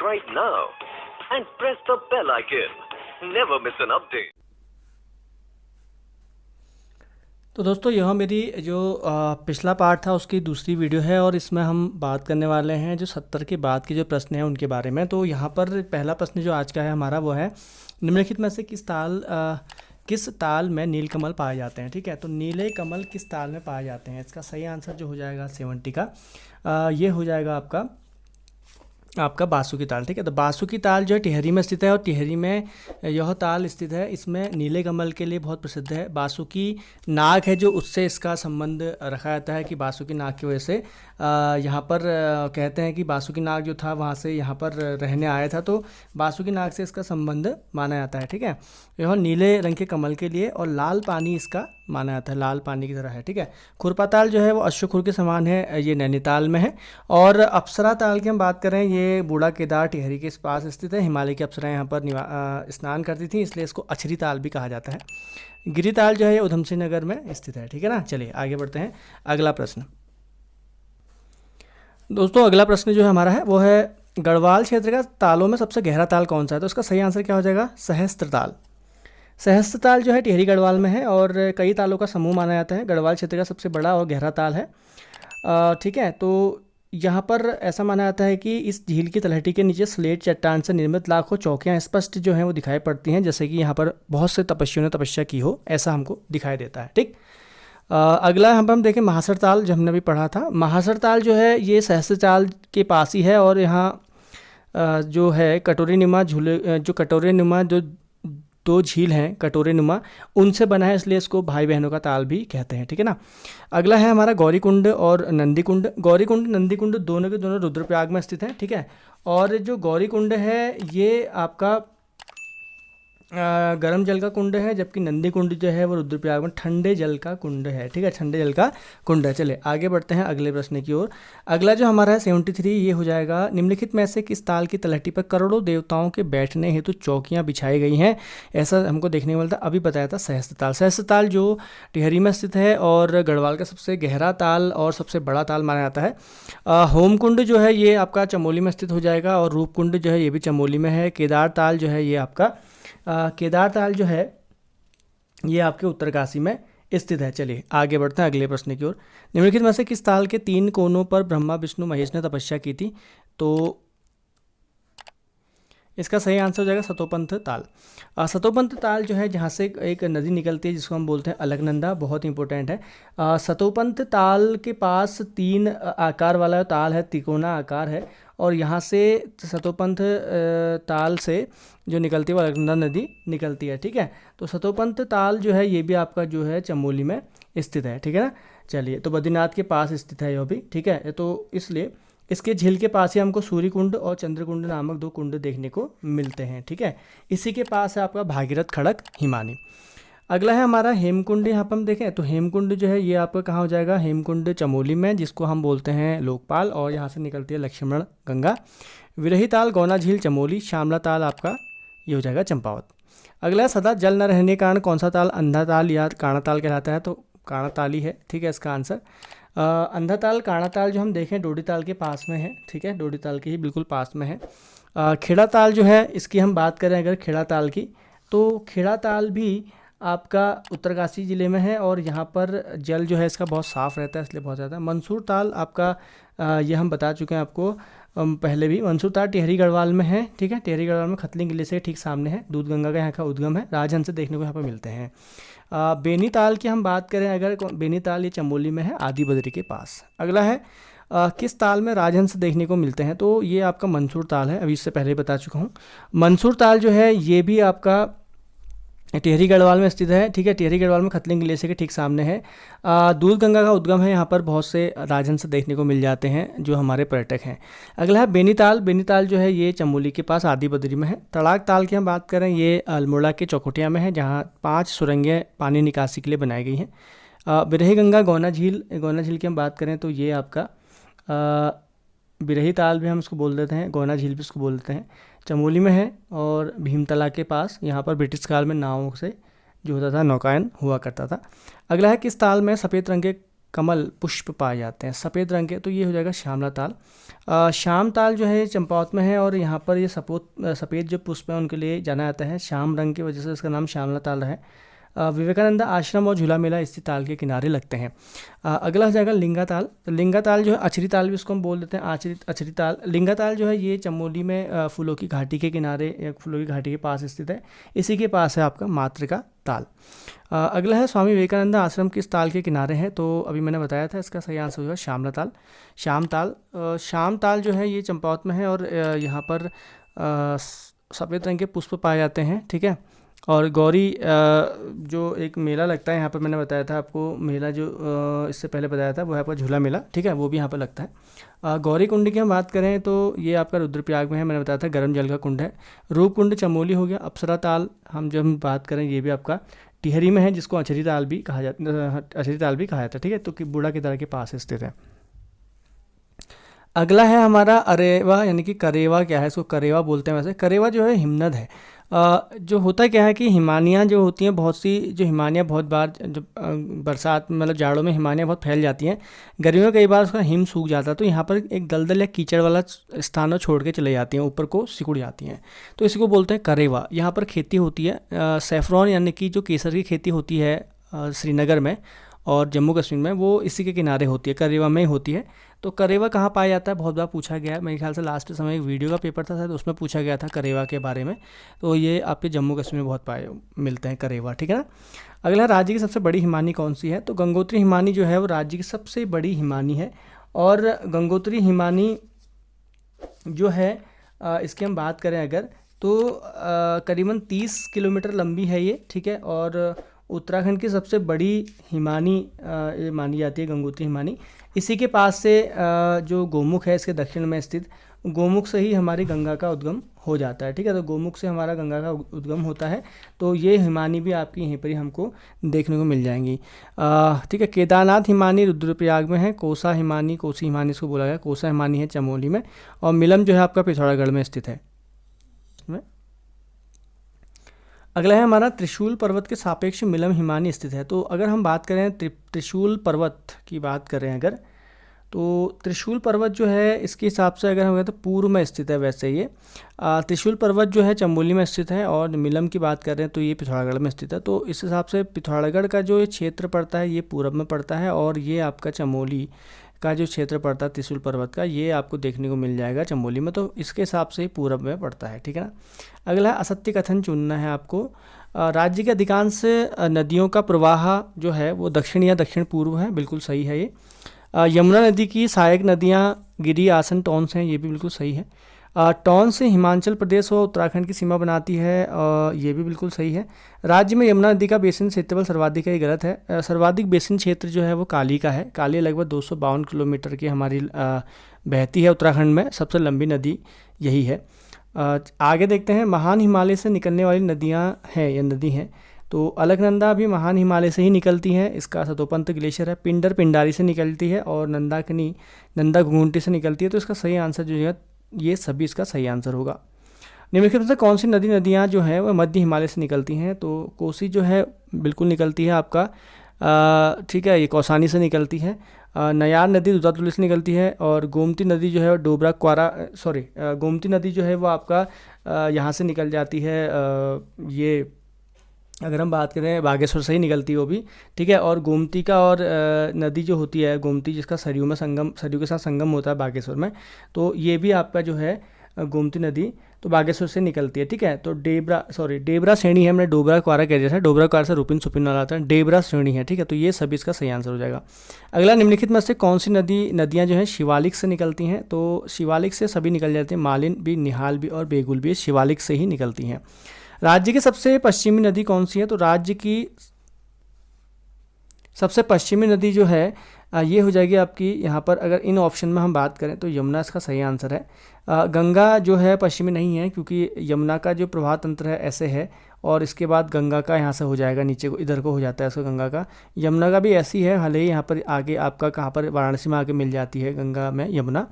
right now and press the bell icon. Never miss an update. तो दोस्तों यह मेरी जो पिछला पार्ट था उसकी दूसरी वीडियो है और इसमें हम बात करने वाले हैं जो 70 के बाद के जो प्रश्न हैं उनके बारे में। तो यहाँ पर पहला प्रश्न जो आज का है हमारा वो है, निम्नलिखित में से किस ताल में नीलकमल पाए जाते हैं। ठीक है, तो नीले कमल किस ताल में पाए जाते हैं, इसका सही आंसर जो हो जाएगा 70 का ये हो जाएगा आपका बासुकी ताल। ठीक है, तो बासुकी ताल जो है टिहरी में स्थित है और टिहरी में यह ताल स्थित है। इसमें नीले कमल के लिए बहुत प्रसिद्ध है। बासुकी नाग है जो उससे इसका संबंध रखा जाता है कि बासुकी नाग की वजह से यहाँ पर कहते हैं कि बासुकी नाग जो था वहाँ से यहाँ पर रहने आया था, तो बासुकी नाग से इसका संबंध माना जाता है। ठीक है, यह नीले रंग के कमल के लिए और लाल पानी इसका माना जाता है, लाल पानी की तरह है। ठीक है, खुरपा ताल जो है वो अश्वखुर के समान है, ये नैनीताल में है। और अप्सरा ताल की हम बात करें, ये बूढ़ा केदार टिहरी के पास स्थित है। हिमालय की अप्सराएं यहाँ पर स्नान करती थी, इसलिए इसको अछरी ताल भी कहा जाता है। गिरी ताल जो है ये उधम सिंह नगर में स्थित है। ठीक है ना, चलिए आगे बढ़ते हैं। अगला प्रश्न दोस्तों, अगला प्रश्न जो है हमारा है वो है, गढ़वाल क्षेत्र का तालों में सबसे गहरा ताल कौन सा है। तो इसका सही आंसर क्या हो जाएगा, सहस्त्र ताल। सहस्त्र ताल जो है टिहरी गढ़वाल में है और कई तालों का समूह माना जाता है। गढ़वाल क्षेत्र का सबसे बड़ा और गहरा ताल है। ठीक है, तो यहाँ पर ऐसा माना जाता है कि इस झील की तलहटी के नीचे स्लेट चट्टान से निर्मित लाखों चौकियाँ स्पष्ट जो हैं वो दिखाई पड़ती हैं, जैसे कि यहाँ पर बहुत से तपस्वियों ने तपस्या की हो, ऐसा हमको दिखाई देता है। ठीक, अगला हम देखें महासर ताल, जो हमने अभी पढ़ा था। महासर ताल जो है ये सहस्त्र ताल के पास ही है और यहाँ जो है कटोरी नुमा जो दो झील हैं कटोरे नुमा, उनसे बना है, इसलिए इसको भाई बहनों का ताल भी कहते हैं। ठीक है ना, अगला है हमारा गौरी कुंड और नंदी कुंड। गौरी कुंड नंदी कुंड दोनों के दोनों रुद्रप्रयाग में स्थित हैं। ठीक है, और जो गौरी कुंड है ये आपका गर्म जल का कुंड है, जबकि नंदी कुंड जो है वो रुद्रप्रयाग में ठंडे जल का कुंड है। ठीक है, ठंडे जल का कुंड है। चले आगे बढ़ते हैं अगले प्रश्न की ओर। अगला जो हमारा है 73, ये हो जाएगा, निम्नलिखित में से किस ताल की तलहटी पर करोड़ों देवताओं के बैठने हेतु चौकियां बिछाई गई हैं। ऐसा हमको देखने को मिलता, अभी बताया था सहस्त्र ताल। सहस्त्र ताल जो टिहरी में स्थित है और गढ़वाल का सबसे गहरा ताल और सबसे बड़ा ताल माना जाता है। होमकुंड जो है ये आपका चमोली में स्थित हो जाएगा और रूपकुंड जो है ये भी चमोली में है। केदार ताल जो है ये आपका केदार ताल जो है ये आपके उत्तरकाशी में स्थित है। चलिए आगे बढ़ते हैं अगले प्रश्न की ओर। निम्नलिखित में से किस ताल के 3 कोनों पर ब्रह्मा विष्णु महेश ने तपस्या की थी। तो इसका सही आंसर हो जाएगा सतोपंथ ताल। सतोपंथ ताल जो है जहाँ से एक नदी निकलती है जिसको हम बोलते हैं अलकनंदा, बहुत इंपॉर्टेंट है। सतोपंथ ताल के पास 3 आकार वाला ताल है, त्रिकोणा आकार है, और यहाँ से सतोपंथ ताल से जो निकलती है वो अलकनंदा नदी निकलती है। ठीक है, तो सतोपंथ ताल जो है ये भी आपका जो है चमोली में स्थित है। ठीक है ना, चलिए, तो बद्रीनाथ के पास स्थित है यह भी। ठीक है, तो इसलिए इसके झील के पास ही हमको सूर्य कुंड और चंद्रकुंड नामक 2 कुंड देखने को मिलते हैं। ठीक है, इसी के पास है आपका भागीरथ खड़क हिमानी। अगला है हमारा हेमकुंड। यहाँ पर हम देखें तो हेमकुंड जो है ये आपका कहाँ हो जाएगा, हेमकुंड चमोली में, जिसको हम बोलते हैं लोकपाल, और यहाँ से निकलती है लक्ष्मण गंगा। विरही ताल गौना झील चमोली। श्यामला ताल आपका ये हो जाएगा चंपावत। अगला है सदा जल न रहने के कारण कौन सा ताल अंधा ताल या काणा ताल कहलाता है। तो काणा ताल ही है। ठीक है, इसका आंसर अंधा ताल काणा ताल जो हम देखें डोडी ताल के पास में है। ठीक है, डोडी ताल के ही बिल्कुल पास में है। खेड़ा ताल जो है इसकी हम बात करें अगर खेड़ा ताल की, तो खेड़ा ताल भी आपका उत्तरकाशी ज़िले में है और यहाँ पर जल जो है इसका बहुत साफ़ रहता है, इसलिए बहुत ज़्यादा। मंसूर ताल आपका ये हम बता चुके हैं आपको पहले भी। मंसूर ताल टिहरी गढ़वाल में है। ठीक है, टिहरी गढ़वाल में खतलिंग किले से ठीक सामने है, दूध गंगा का यहाँ का उद्गम है, राजहंस से देखने को यहाँ पर मिलते हैं। बेनी ताल की हम बात करें अगर, बेनी ताल ये चमोली में है, आदि बद्री के पास। अगला है किस ताल में राजहंस देखने को मिलते हैं। तो ये आपका मंसूर ताल है, अभी इससे पहले बता चुका हूँ। मंसूर ताल जो है ये भी आपका टिहरी गढ़वाल में स्थित है। ठीक है, टिहरी गढ़वाल में खतलिंग ग्लेशियर के ठीक सामने है। दूध गंगा का उद्गम है, यहाँ पर बहुत से राजहंस देखने को मिल जाते हैं जो हमारे पर्यटक हैं। अगला है बेनीताल। बेनीताल जो है ये चमोली के पास आदि बद्री में है। तड़ाक ताल की हम बात करें, ये अल्मोड़ा के चौखुटिया में है, जहाँ 5 सुरंगें पानी निकासी के लिए बनाई गई हैं। बिरही गंगा गौना झील की हम बात करें तो ये आपका बिरही ताल भी हम इसको बोल देते हैं, गौना झील भी इसको बोल देते हैं, चमोली में है और भीमतला के पास। यहाँ पर ब्रिटिश काल में नावों से जो होता था नौकायन हुआ करता था। अगला है किस ताल में सफ़ेद रंग के कमल पुष्प पाए जाते हैं सफ़ेद रंग के, तो ये हो जाएगा श्यामला ताल। श्याम ताल जो है चंपावत में है और यहाँ पर ये सफ़ेद जो पुष्प हैं उनके लिए जाना जाता है, श्याम रंग की वजह से इसका नाम श्यामला ताल है। विवेकानंद आश्रम और झूला मेला इसी ताल के किनारे लगते हैं। अगला हो जाएगा लिंगा ताल। तो लिंगा ताल जो है अछरी ताल भी इसको हम बोल देते हैं, अछरी ताल। लिंगा ताल जो है ये चमोली में फूलों की घाटी के किनारे या फूलों की घाटी के पास स्थित है, इसी के पास है आपका मातृका ताल। अगला है स्वामी विवेकानंद आश्रम किस ताल के किनारे है, तो अभी मैंने बताया था इसका सही आंसर होगा श्यामला ताल। श्याम ताल जो है ये चंपावत में है और यहाँ पर सफ़ेद रंग के पुष्प पाए जाते हैं, ठीक है। और गौरी जो एक मेला लगता है यहाँ पर, मैंने बताया था आपको मेला जो इससे पहले बताया था वो है आपका झूला मेला, ठीक है, वो भी यहाँ पर लगता है। गौरी कुंड की हम बात करें तो ये आपका रुद्रप्रयाग में है, मैंने बताया था गर्म जल का कुंड है। रूप कुंड चमोली हो गया। अप्सरा ताल हम जब बात करें ये भी आपका टिहरी में है, जिसको अछरी ताल भी कहा जाता है, ठीक है, तो कि बूढ़ा की तरह के पास स्थित है। अगला है हमारा अरेवा, यानी कि करेवा क्या है, इसको करेवा बोलते हैं। वैसे करेवा जो है हिमनद है। जो होता क्या है कि हिमानियाँ जो होती हैं, बहुत सी जो हिमानियाँ बहुत बार जब बरसात मतलब जाड़ों में हिमानियाँ बहुत फैल जाती हैं, गर्मियों में कई बार उसका हिम सूख जाता है, तो यहाँ पर एक दलदल या कीचड़ वाला स्थान छोड़ के चले जाती हैं, ऊपर को सिकुड़ जाती हैं, तो इसी को बोलते हैं करेवा। यहाँ पर खेती होती है सैफरॉन यानी कि जो केसर की खेती होती है श्रीनगर में और जम्मू कश्मीर में, वो इसी के किनारे होती है, करेवा में ही होती है। तो करेवा कहाँ पाया जाता है, बहुत बार पूछा गया है, मेरे ख्याल से लास्ट समय एक वीडियो का पेपर था शायद, उसमें पूछा गया था करेवा के बारे में। तो ये आपके जम्मू कश्मीर में बहुत मिलते हैं करेवा, ठीक है ना। अगला राज्य की सबसे बड़ी हिमानी कौन सी है, तो गंगोत्री हिमानी जो है वो राज्य की सबसे बड़ी हिमानी है। और गंगोत्री हिमानी जो है इसकी हम बात करें अगर, तो करीबन 30 किलोमीटर लंबी है ये, ठीक है। और उत्तराखंड की सबसे बड़ी हिमानी ये मानी जाती है गंगोत्री हिमानी। इसी के पास से जो गोमुख है इसके दक्षिण में स्थित, गोमुख से ही हमारी गंगा का उद्गम हो जाता है, ठीक है। तो गोमुख से हमारा गंगा का उद्गम होता है, तो ये हिमानी भी आपकी यहीं पर ही हमको देखने को मिल जाएंगी, ठीक है। केदारनाथ हिमानी रुद्रप्रयाग में है। कोसा हिमानी, कोसी हिमानी इसको बोला गया, कोसा हिमानी है चमोली में। और मिलम जो है आपका पिथौरागढ़ में स्थित है। अगला है हमारा त्रिशूल पर्वत के सापेक्ष मिलम हिमानी स्थित है। तो अगर हम बात करें त्रिशूल पर्वत की बात करें अगर, तो त्रिशूल पर्वत जो है इसके हिसाब से अगर हम कहें तो पूर्व में स्थित है। वैसे ये त्रिशूल पर्वत जो है चमोली में स्थित है और मिलम की बात कर रहे हैं तो ये पिथौरागढ़ में स्थित है। तो इस हिसाब से पिथौरागढ़ का जो ये क्षेत्र पड़ता है ये पूर्व में पड़ता है, और ये आपका चमोली का जो क्षेत्र पड़ता है त्रिशूल पर्वत का, ये आपको देखने को मिल जाएगा चमोली में, तो इसके हिसाब से पूरब में पड़ता है, ठीक है ना। अगला असत्य कथन चुनना है आपको। राज्य के अधिकांश नदियों का प्रवाह जो है वो दक्षिण या दक्षिण पूर्व है, बिल्कुल सही है ये। यमुना नदी की सहायक नदियाँ गिरी, आसन, टॉन्स हैं, ये भी बिल्कुल सही है। टॉन्स से हिमाचल प्रदेश और उत्तराखंड की सीमा बनाती है, ये भी बिल्कुल सही है। राज्य में यमुना नदी का बेसिन क्षेत्रफल सर्वाधिक है, ये गलत है। सर्वाधिक बेसिन क्षेत्र जो है वो काली का है। काली लगभग 252 किलोमीटर की हमारी बहती है उत्तराखंड में, सबसे लंबी नदी यही है। आगे देखते हैं, महान हिमालय से निकलने वाली नदियाँ हैं या नदी हैं, तो अलकनंदा भी महान हिमालय से ही निकलती है, इसका सतोपंथ ग्लेशियर है। पिंडर पिंडारी से निकलती है और नंदाकनी नंदा घुंघुंटी से निकलती है। तो इसका सही आंसर जो है ये सभी इसका सही आंसर होगा। निम्नलिखित में से कौन सी नदियाँ जो हैं वह मध्य हिमालय से निकलती हैं, तो कोसी जो है बिल्कुल निकलती है आपका, ठीक है, ये कौसानी से निकलती है। नयार नदी दूधातुली से निकलती है। और गोमती नदी जो है गोमती नदी जो है वो आपका यहाँ से निकल जाती है, ये अगर हम बात करें बागेश्वर से ही निकलती है वो भी, ठीक है। और गोमती का और नदी जो होती है गोमती, जिसका सरयू के साथ संगम होता है बागेश्वर में, तो ये भी आपका जो है गोमती नदी तो बागेश्वर से निकलती है, ठीक है। तो डेबरा श्रेणी है, हमने डोबरा क्वारा कह दिया था, डोबरा क्वारा से रुपिन सुपिन वाला आता है, डेबरा श्रेणी है, ठीक है। तो ये सभी इसका सही आंसर हो जाएगा। अगला, निम्नलिखित में से कौन सी नदियाँ जो हैं शिवालिक से निकलती हैं, तो शिवालिक से सभी निकल जाती हैं, मालिन भी, निहाल भी और बेगुल भी शिवालिक से ही निकलती हैं। राज्य की सबसे पश्चिमी नदी कौन सी है, तो राज्य की सबसे पश्चिमी नदी जो है ये हो जाएगी आपकी, यहाँ पर अगर इन ऑप्शन में हम बात करें तो यमुना इसका सही आंसर है। गंगा जो है पश्चिमी नहीं है, क्योंकि यमुना का जो प्रवाह तंत्र है ऐसे है, और इसके बाद गंगा का यहाँ से हो जाएगा नीचे को, इधर को हो जाता है इसका गंगा का। यमुना का भी ऐसी है, हाल ही यहाँ पर आगे आपका कहाँ पर वाराणसी में आके मिल जाती है गंगा में यमुना।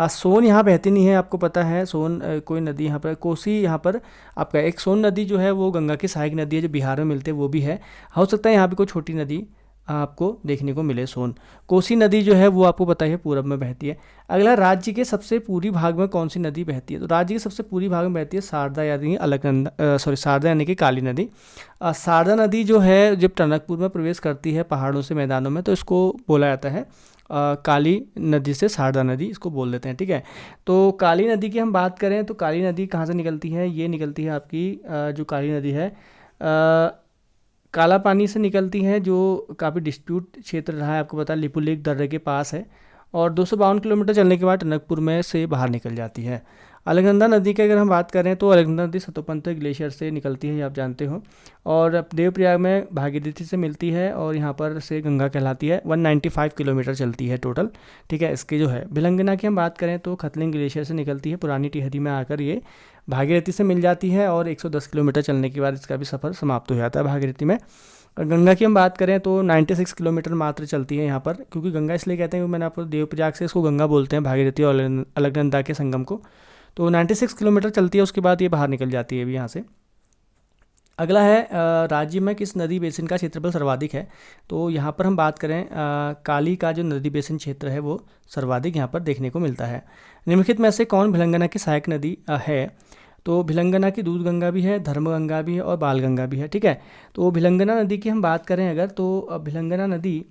सोन यहाँ बहती नहीं है, आपको पता है, सोन कोई नदी यहाँ पर, कोसी यहाँ पर आपका एक सोन नदी जो है वो गंगा की सहायक नदी है जो बिहार में मिलती है, वो भी है। हो सकता है यहाँ पे कोई छोटी नदी आपको देखने को मिले सोन। कोसी नदी जो है वो आपको पता ही है पूरब में बहती है। अगला, राज्य के सबसे पूर्वी भाग में कौन सी नदी बहती है? तो राज्य के सबसे पूर्वी भाग में बहती है शारदा यानी अलकनंदा, शारदा यानी कि काली नदी। शारदा नदी जो है जब टनकपुर में प्रवेश करती है पहाड़ों से मैदानों में, तो इसको बोला जाता है काली नदी से शारदा नदी इसको बोल देते हैं, ठीक है। तो काली नदी की हम बात करें तो काली नदी कहाँ से निकलती है? ये निकलती है आपकी जो काली नदी है काला पानी से निकलती है, जो काफ़ी डिस्प्यूट क्षेत्र रहा है, आपको पता है लिपुलेख दर्रे के पास है, और 252 किलोमीटर चलने के बाद टनकपुर में से बाहर निकल जाती है। अलकनंदा नदी की अगर हम बात करें तो अलकनंदा नदी सतोपंथ ग्लेशियर से निकलती है, ये आप जानते हो, और देवप्रयाग में भागीरथी से मिलती है और यहाँ पर से गंगा कहलाती है। 195 किलोमीटर चलती है टोटल, ठीक है। इसकी जो है भिलंगना की हम बात करें तो खतलिंग ग्लेशियर से निकलती है, पुरानी टिहरी में आकर ये भागीरथी से मिल जाती है, और 110 किलोमीटर चलने के बाद इसका भी सफ़र समाप्त हो जाता है भागीरथी में। गंगा की हम बात करें तो 96 किलोमीटर मात्र चलती है यहाँ पर, क्योंकि गंगा इसलिए कहते हैं, मैंने आपको देवप्रयाग से इसको गंगा बोलते हैं, भागीरथी और अलकनंदा के संगम को। तो 96 किलोमीटर चलती है, उसके बाद ये बाहर निकल जाती है अभी यहाँ से। अगला है राज्य में किस नदी बेसिन का क्षेत्रफल सर्वाधिक है? तो यहाँ पर हम बात करें काली का जो नदी बेसिन क्षेत्र है वो सर्वाधिक यहाँ पर देखने को मिलता है। निम्नलिखित में से कौन भिलंगना की सहायक नदी है? तो भिलंगना की दूध गंगा भी है, धर्मगंगा भी है और बाल गंगा भी है, ठीक है। तो भिलंगना नदी की हम बात करें अगर, तो भिलंगना नदी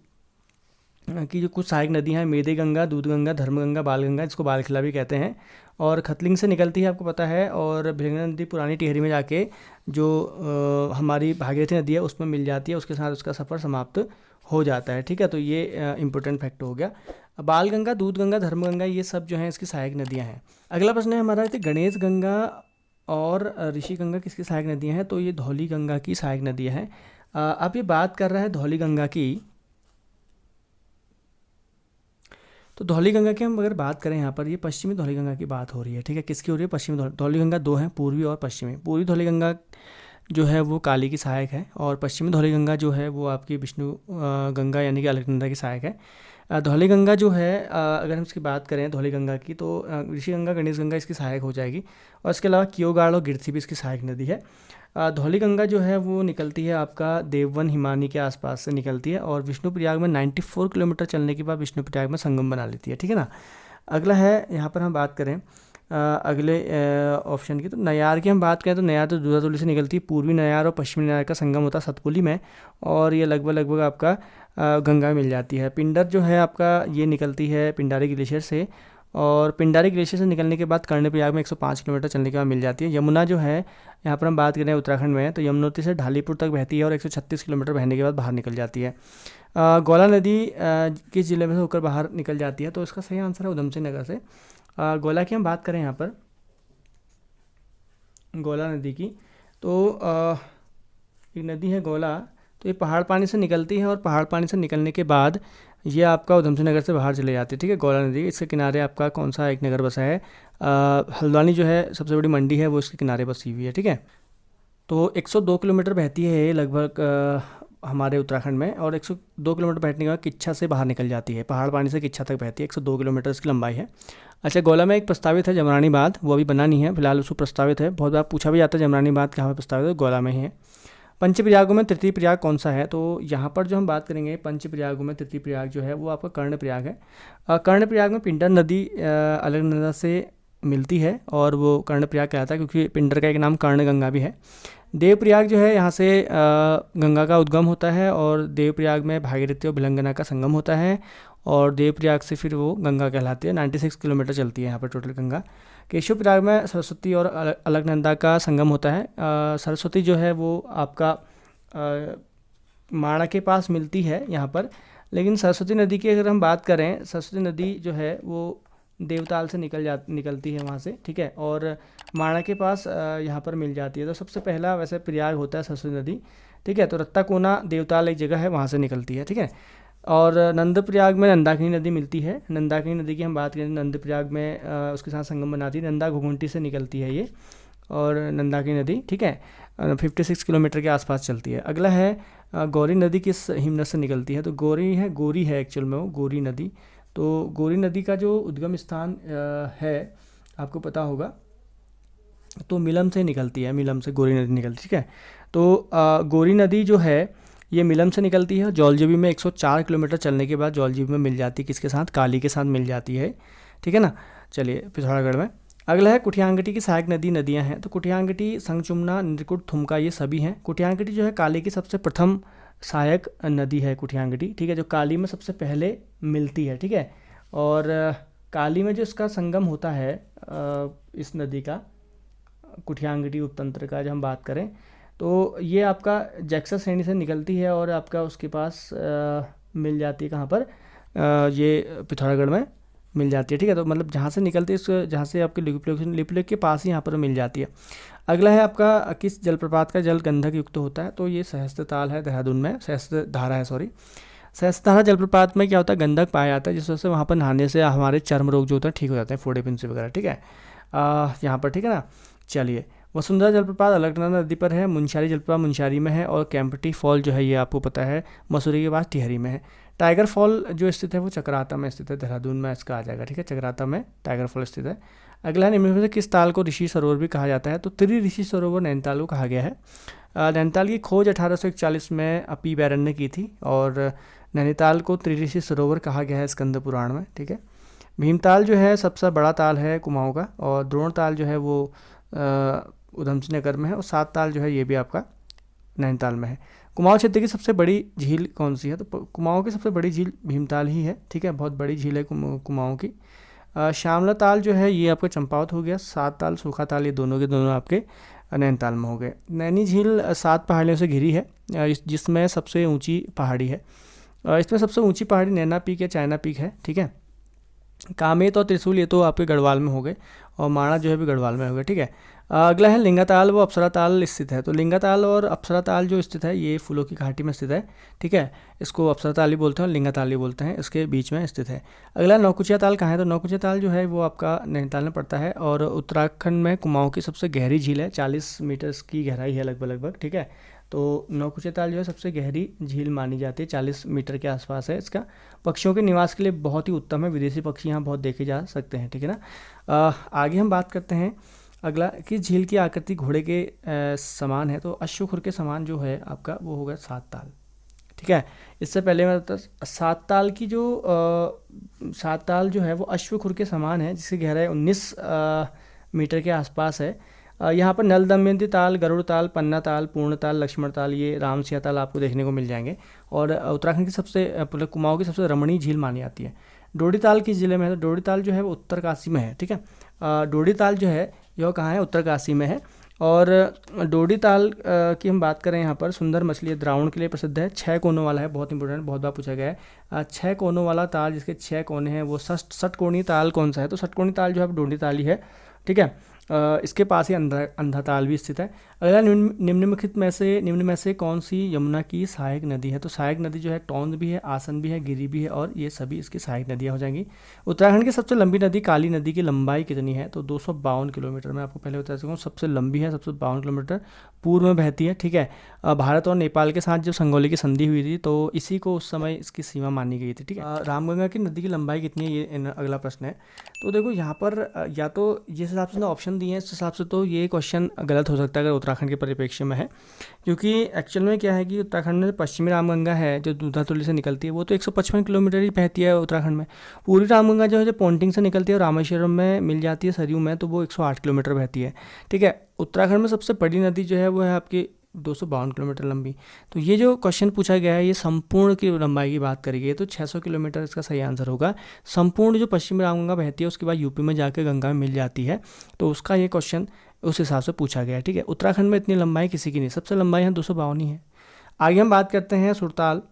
की जो कुछ सहायक नदियाँ हैं, मेदे गंगा, दूध गंगा, धर्मगंगा, बाल गंगा, जिसको बालखिला भी कहते हैं, और खतलिंग से निकलती है, आपको पता है। और भिलंगना नदी पुरानी टिहरी में जाके जो हमारी भागीरथी नदी है उसमें मिल जाती है, उसके साथ उसका सफ़र समाप्त हो जाता है, ठीक है। तो ये इंपॉर्टेंट फैक्ट हो गया। बाल गंगा, दूध गंगा, धर्मगंगा, ये सब जो हैं इसकी सहायक नदियाँ हैं। अगला प्रश्न है हमारा कि गणेश गंगा और ऋषि गंगा किसकी सहायक नदियाँ हैं? तो ये धौली गंगा की सहायक नदियाँ हैं। अब ये बात कर रहा है धौली गंगा की, तो धौली गंगा की हम अगर बात करें यहाँ पर, ये पश्चिमी धौली गंगा की बात हो रही है, ठीक है। किसकी हो रही है? पश्चिमी धौली गंगा दो हैं, पूर्वी और पश्चिमी। पूर्वी धौली गंगा जो है वो काली की सहायक है, और पश्चिमी धौली गंगा जो है वो आपकी विष्णु गंगा यानी कि अलकनंदा की सहायक है। धौली गंगा जो है अगर हम इसकी बात करें धौली गंगा की, तो ऋषि गंगा, गणेश गंगा इसकी सहायक हो जाएगी, और इसके अलावा कियोगाड़ और गिरथी भी इसकी सहायक नदी है। धौली गंगा जो है वो निकलती है आपका देववन हिमानी के आसपास से निकलती है, और विष्णुप्रयाग में 94 किलोमीटर चलने के बाद विष्णुप्रयाग में संगम बना लेती है, ठीक है ना। अगला है यहाँ पर हम बात करें अगले ऑप्शन की, तो नयार की हम बात करें तो नयार तो दूधातुली से निकलती है, पूर्वी नयार और पश्चिमी नयार का संगम होता है सतपुली में, और ये लगभग आपका गंगा मिल जाती है। पिंडर जो है आपका ये निकलती है पिंडारी ग्लेशियर से, और पिंडारी ग्लेशियर से निकलने के बाद कर्णप्रयाग में 105 किलोमीटर चलने के बाद मिल जाती है। यमुना जो है यहाँ पर हम बात करें उत्तराखंड में, तो यमुनोत्री से ढालीपुर तक बहती है और 136 किलोमीटर बहने के बाद बाहर निकल जाती है। गौला नदी किस जिले में से होकर बाहर निकल जाती है? तो इसका सही आंसर है उधमसिंह नगर से। गौला की हम बात करें यहाँ पर, गौला नदी की, तो एक नदी है गौला, तो ये पहाड़ पानी से निकलती है, और पहाड़ पानी से निकलने के बाद ये आपका उधमसिंह नगर से बाहर चले जाती है, ठीक है। गौला नदी, इसके किनारे आपका कौन सा एक नगर बसा है? हल्द्वानी जो है सबसे बड़ी मंडी है वो इसके किनारे बसी हुई है, ठीक है। तो 102 किलोमीटर बहती है ये लगभग हमारे उत्तराखंड में, और 102 किलोमीटर बैठने के बाद किच्छा से बाहर निकल जाती है, पहाड़ पानी से किच्छा तक बहती है, 102 किलोमीटर इसकी लंबाई है। अच्छा, गौला में एक प्रस्तावित है जमरानी बांध, वो अभी बना नहीं है फिलहाल, उसको प्रस्तावित है, बहुत बार पूछा भी जाता है जमरानी बांध कहाँ पर प्रस्तावित है, गौला में ही है। पंचप्रयागों में तृतीय प्रयाग कौन सा है? तो यहाँ पर जो हम बात करेंगे पंचप्रयागों में तृतीय प्रयाग जो है वो आपका कर्णप्रयाग है। कर्णप्रयाग में पिंडर नदी अलकनंदा से मिलती है, और वो कर्णप्रयाग कहलाता है, क्योंकि पिंडर का एक नाम कर्णगंगा भी है। देवप्रयाग जो है यहाँ से गंगा का उद्गम होता है, और देवप्रयाग में भागीरथी और भिलंगना का संगम होता है, और देवप्रयाग से फिर वो गंगा कहलाती है। 96 किलोमीटर चलती है यहाँ पर टोटल गंगा। केशव प्रयाग में सरस्वती और अलकनंदा का संगम होता है। सरस्वती जो है वो आपका माणा के पास मिलती है यहाँ पर, लेकिन सरस्वती नदी की अगर हम बात करें, सरस्वती नदी जो है वो देवताल से निकलती है वहाँ से, ठीक है, और माणा के पास यहाँ पर मिल जाती है। तो सबसे पहला वैसे प्रयाग होता है सरस्वती नदी, ठीक है। तो रत्ताकोना देवताल एक जगह है, वहाँ से निकलती है, ठीक है। और नंदप्रयाग में नंदाकिनी नदी मिलती है। नंदाकिनी नदी की हम बात करें, नंदप्रयाग में उसके साथ संगम बनाती है, नंदा घुघुंटी से निकलती है ये, और नंदाकिनी नदी, ठीक है, 56 किलोमीटर के आसपास चलती है। अगला है गौरी नदी किस हिमनद से निकलती है? तो गोरी है एक्चुअल में वो गोरी नदी। तो गोरी नदी का जो उद्गम स्थान है आपको पता होगा, तो मिलम से निकलती है, मिलम से गोरी नदी निकलती है, ठीक है। तो गोरी नदी जो है ये मिलम से निकलती है, जौलजीबी में 104 किलोमीटर चलने के बाद जौलजीबी में मिल जाती है, किसके साथ, काली के साथ मिल जाती है, ठीक है ना। चलिए पिथौरागढ़ में अगला है कुठियांगटी की सहायक नदियां हैं। तो कुठियांगटी, संगचुमना, निरकुट, थुमका ये सभी हैं। कुठियांगटी जो है काली की सबसे प्रथम सहायक नदी है कुठियांगटी, ठीक है, जो काली में सबसे पहले मिलती है, ठीक है। और काली में जो इसका संगम होता है इस नदी का, कुठियांगटी उपतंत्र का जब हम बात करें तो ये आपका जैक्सा श्रेणी से निकलती है और आपका उसके पास मिल जाती है कहाँ पर, ये पिथौरागढ़ में मिल जाती है, ठीक है। तो मतलब जहाँ से निकलती है इस, जहाँ से आपके लिपुलेख के पास ही यहाँ पर मिल जाती है। अगला है आपका किस जलप्रपात का जल गंधक युक्त होता है। तो ये सहस्त्र ताल है देहरादून में, सहस्त्र धारा है, सॉरी, सहस्त्र धारा जलप्रपात में क्या होता है, गंधक पाया जाता है, जिस वजह से वहाँ पर नहाने से हमारे चर्म रोग जो होते हैं ठीक हो जाते हैं, फोड़े पिंचे वगैरह, ठीक है, यहाँ पर, ठीक है ना। चलिए, वसुंधरा जलप्रपात अलकनंदा नदी पर है, मुंशारी जलप्रपात मुंशारी में है, और कैंपटी फॉल जो है ये आपको पता है मसूरी के पास टिहरी में है। टाइगर फॉल जो स्थित है वो चक्राता में स्थित है, देहरादून में इसका आ जाएगा, ठीक है, चक्राता में टाइगर फॉल स्थित है। अगला है निम्न में से किस ताल को ऋषि सरोवर भी कहा जाता है। तो त्रि ऋषि सरोवर नैनीताल को कहा गया है। नैनीताल की खोज 1841 में अपी बैरन ने की थी, और नैनीताल को त्रि ऋषि सरोवर कहा गया है स्कंद पुराण में, ठीक है। भीमताल जो है सबसे बड़ा ताल है कुमाऊँ का, और द्रोण ताल जो है वो उधम सिंह नगर में है, और सात ताल जो है ये भी आपका नैनीताल में है। कुमाऊँ क्षेत्र की सबसे बड़ी झील कौन सी है। तो कुमाऊँ की सबसे बड़ी झील भीमताल ही है, ठीक है, बहुत बड़ी झील है कुमाऊँ की। श्यामला ताल जो है ये आपका चंपावत हो गया, सात ताल सूखा ताल ये दोनों के दोनों आपके नैनीताल में हो गए। नैनी झील 7 पहाड़ियों से घिरी है, जिसमें सबसे ऊंची पहाड़ी है, इसमें सबसे ऊंची पहाड़ी नैना पीक या चाइना पीक है, ठीक है। कामेत और त्रिशूल ये तो आपके गढ़वाल में हो गए, और माणा जो है भी गढ़वाल में हो गए, ठीक है। अगला है लिंगाताल व अप्सरा ताल स्थित है। तो लिंगाताल और अप्सरा ताल जो स्थित है ये फूलों की घाटी में स्थित है, ठीक है, इसको अप्सरा ताल भी बोलते हैं और लिंगाताल भी बोलते हैं, इसके बीच में स्थित है। अगला नौकुचिया ताल कहाँ है। तो नौकुचिया ताल जो है वो आपका नैनीताल में पड़ता है, और उत्तराखंड में कुमाऊँ की सबसे गहरी झील है, 40 मीटर की गहराई है लगभग, ठीक है। तो नौकुचिया ताल जो है सबसे गहरी झील मानी जाती है, 40 मीटर के आसपास है इसका। पक्षियों के निवास के लिए बहुत ही उत्तम है, विदेशी पक्षी यहाँ बहुत देखे जा सकते हैं, ठीक है ना। आगे हम बात करते हैं अगला कि झील की आकृति घोड़े के समान है। तो अश्वखुर के समान जो है आपका वो होगा 7 ताल, ठीक है। इससे पहले मैं बता, 7 ताल की जो 7 ताल जो है वो अश्वखुर के समान है, जिसकी गहराई 19 मीटर के आसपास है। यहाँ पर नल दमयंती ताल, गरुड़ ताल, पन्ना ताल, पूर्ण ताल, लक्ष्मण ताल, ये रामसिया ताल आपको देखने को मिल जाएंगे। और उत्तराखंड की सबसे कुमाऊँ की सबसे रमणीय झील मानी जाती है। डोडी ताल किस जिले में है। तो डोडी ताल जो है वो उत्तरकाशी में है, ठीक है। डोडी ताल जो है यह कहाँ है, उत्तरकाशी में है। और डोडी ताल की हम बात करें, यहाँ पर सुंदर मछली द्रावण के लिए प्रसिद्ध है, 6 कोनों वाला है, बहुत इंपॉर्टेंट, बहुत बार पूछा गया है। 6 कोनों वाला ताल जिसके 6 कोने हैं वो षटकोणीय ताल कौन सा है। तो षटकोणीय ताल जो है डोडी ताल ही है, ठीक है। इसके पास ही अंधा ताल भी स्थित है। अगला निम्न में से कौन सी यमुना की सहायक नदी है। तो सहायक नदी जो है टोंद भी है, आसन भी है, गिरी भी है, और ये सभी इसकी सहायक नदियाँ हो जाएंगी। उत्तराखंड की सबसे लंबी नदी काली नदी की लंबाई कितनी है। तो 252 किलोमीटर, मैं आपको पहले बता सकता हूँ सबसे लंबी है, 752 किलोमीटर पूर्व में बहती है, ठीक है। भारत और नेपाल के साथ जब संगोली की संधि हुई थी तो इसी को उस समय इसकी सीमा मानी गई थी, ठीक है। रामगंगा की नदी की लंबाई कितनी है, ये अगला प्रश्न है। तो देखो यहाँ पर या तो जिस हिसाब से ऑप्शन दिए हैं इस हिसाब से तो ये क्वेश्चन गलत हो सकता है अगर उत्तराखंड के परिप्रेक्ष्य में है, क्योंकि एक्चुअल में क्या है कि उत्तराखंड में पश्चिमी रामगंगा है जो दूधातुली से निकलती है, वो तो 155 किलोमीटर ही बहती है उत्तराखंड में। पूर्वी रामगंगा जो है जो पोंटिंग से निकलती है और रामेश्वरम में मिल जाती है सरयू में, तो वो 108 किलोमीटर बहती है, ठीक है। उत्तराखंड में सबसे बड़ी नदी जो है वो है आपकी 252 किलोमीटर लंबी। तो ये जो क्वेश्चन पूछा गया है ये संपूर्ण की लंबाई की बात करेगी, तो 600 किलोमीटर इसका सही आंसर होगा। संपूर्ण जो पश्चिमी रामगंगा बहती है उसके बाद यूपी में जाकर गंगा में मिल जाती है, तो उसका ये क्वेश्चन उस हिसाब से पूछा गया है, ठीक है। उत्तराखंड में इतनी लंबाई किसी की नहीं, सबसे लंबाई है 252 ही है। आगे हम बात करते हैं सुरताल